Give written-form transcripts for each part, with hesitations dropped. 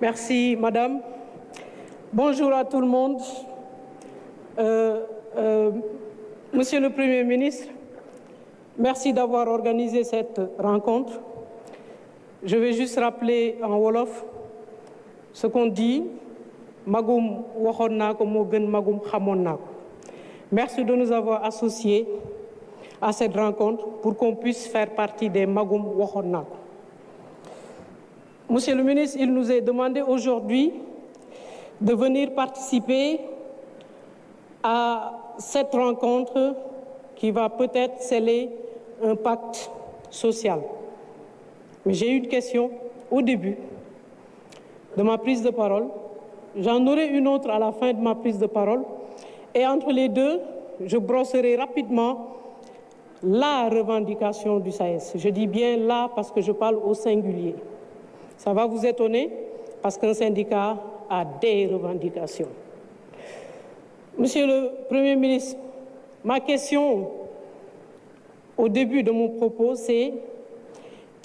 Merci, madame. Bonjour à tout le monde. Monsieur le Premier ministre, merci d'avoir organisé cette rencontre. Je vais juste rappeler en wolof ce qu'on dit. Magum waxoon naa ko moo gën magum xamoon naa ko. Merci de nous avoir associés à cette rencontre pour qu'on puisse faire partie des magum waxoon naa ko. Monsieur le ministre, il nous est demandé aujourd'hui de venir participer à cette rencontre qui va peut-être sceller un pacte social. Mais j'ai eu une question au début de ma prise de parole. J'en aurai une autre à la fin de ma prise de parole. Et entre les deux, je brosserai rapidement la revendication du SAES. Je dis bien là parce que je parle au singulier. Ça va vous étonner parce qu'un syndicat a des revendications. Monsieur le Premier ministre, ma question au début de mon propos, c'est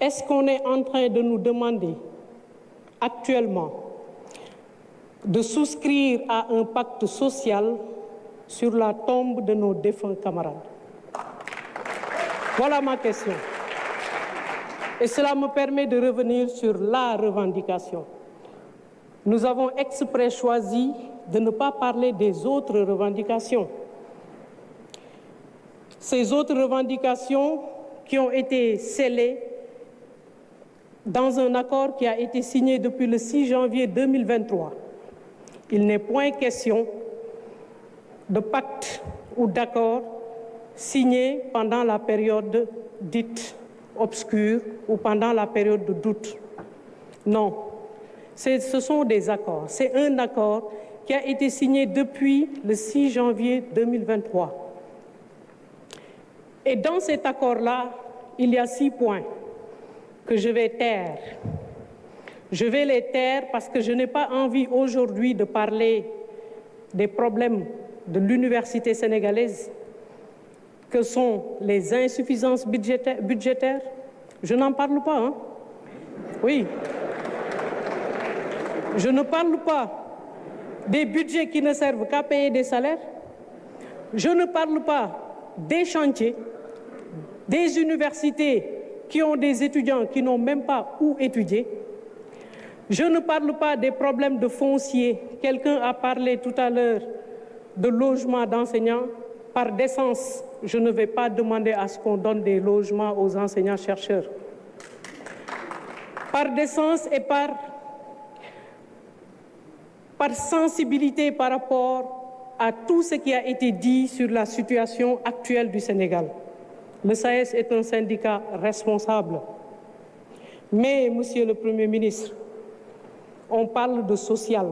est-ce qu'on est en train de nous demander actuellement de souscrire à un pacte social sur la tombe de nos défunts camarades? Voilà ma question. Et cela me permet de revenir sur la revendication. Nous avons exprès choisi de ne pas parler des autres revendications. Ces autres revendications qui ont été scellées dans un accord qui a été signé depuis le 6 janvier 2023. Il n'est point question de pacte ou d'accord signé pendant la période dite obscure ou pendant la période de doute. Non, ce sont des accords. C'est un accord qui a été signé depuis le 6 janvier 2023. Et dans cet accord-là, il y a 6 points que je vais taire. Je vais les taire parce que je n'ai pas envie aujourd'hui de parler des problèmes de l'université sénégalaise, que sont les insuffisances budgétaires. Je n'en parle pas, hein? Oui. Je ne parle pas des budgets qui ne servent qu'à payer des salaires. Je ne parle pas des chantiers, des universités qui ont des étudiants qui n'ont même pas où étudier. Je ne parle pas des problèmes de foncier. Quelqu'un a parlé tout à l'heure de logements d'enseignants. Par décence, je ne vais pas demander à ce qu'on donne des logements aux enseignants-chercheurs. Par décence et par sensibilité par rapport à tout ce qui a été dit sur la situation actuelle du Sénégal. Le SAES est un syndicat responsable. Mais, Monsieur le Premier ministre, on parle de social.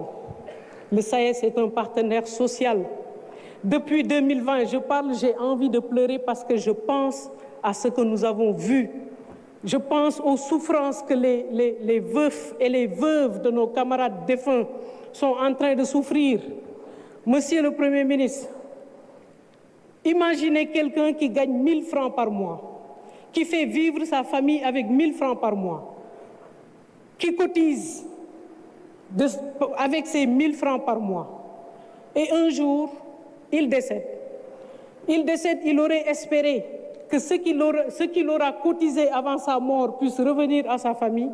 Le SAES est un partenaire social. Depuis 2020, j'ai envie de pleurer parce que je pense à ce que nous avons vu. Je pense aux souffrances que les veufs et les veuves de nos camarades défunts sont en train de souffrir. Monsieur le Premier ministre, imaginez quelqu'un qui gagne 1 000 francs par mois, qui fait vivre sa famille avec 1 000 francs par mois, qui cotise avec ses 1 000 francs par mois. Et un jour, il décède. Il aurait espéré que ce qu'il aura cotisé avant sa mort puisse revenir à sa famille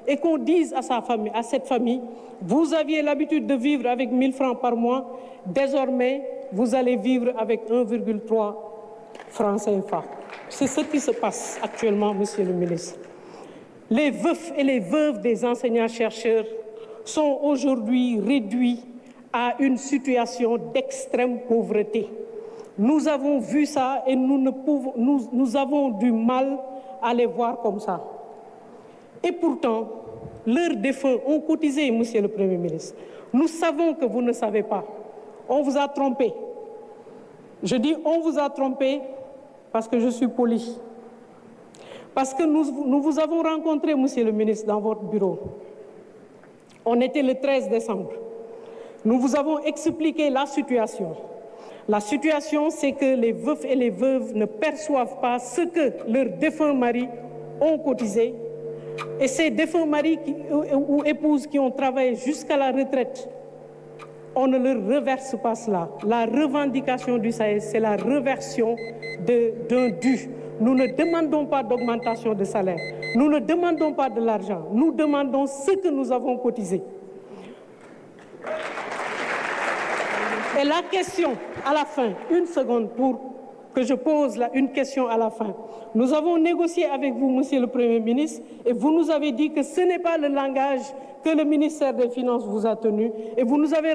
et qu'on dise à cette famille, vous aviez l'habitude de vivre avec 1 000 francs par mois, désormais, vous allez vivre avec 1,3 francs CFA. C'est ce qui se passe actuellement, Monsieur le ministre. Les veufs et les veuves des enseignants-chercheurs sont aujourd'hui réduits à une situation d'extrême pauvreté. Nous avons vu ça et nous avons du mal à les voir comme ça. Et pourtant, leurs défunts ont cotisé, Monsieur le Premier ministre. Nous savons que vous ne savez pas. On vous a trompé. Je dis on vous a trompé parce que je suis poli. Parce que nous vous avons rencontré, Monsieur le ministre, dans votre bureau. On était le 13 décembre. Nous vous avons expliqué la situation. La situation, c'est que les veufs et les veuves ne perçoivent pas ce que leurs défunts maris ont cotisé. et ces défunts maris ou épouses qui ont travaillé jusqu'à la retraite, on ne leur reverse pas cela. La revendication du SAES, c'est la reversion d'un dû. Nous ne demandons pas d'augmentation de salaire. Nous ne demandons pas de l'argent. Nous demandons ce que nous avons cotisé. Et la question à la fin, une seconde pour que je pose une question à la fin. Nous avons négocié avec vous, Monsieur le Premier ministre, et vous nous avez dit que ce n'est pas le langage que le ministère des Finances vous a tenu, et vous nous avez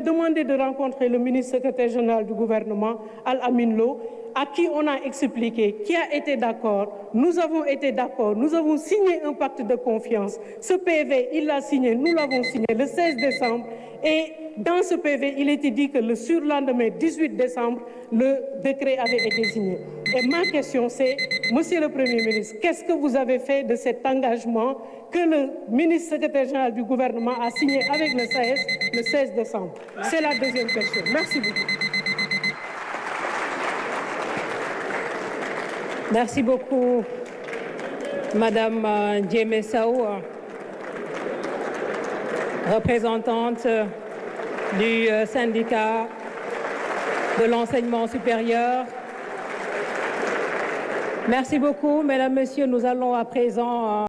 demandé de rencontrer le ministre secrétaire général du gouvernement, Al-Amin Lo, à qui on a expliqué, qui a été d'accord. Nous avons été d'accord, nous avons signé un pacte de confiance. Ce PV, il l'a signé, nous l'avons signé le 16 décembre, et dans ce PV, il était dit que le surlendemain, 18 décembre, le décret avait été signé. Et ma question, c'est, Monsieur le Premier ministre, qu'est-ce que vous avez fait de cet engagement que le ministre secrétaire général du gouvernement a signé avec le SAES le 16 décembre? C'est la deuxième question. Merci beaucoup. Merci beaucoup, Madame Ndiémé Sow, représentante du syndicat de l'enseignement supérieur. Merci beaucoup, Mesdames, Messieurs. Nous allons à présent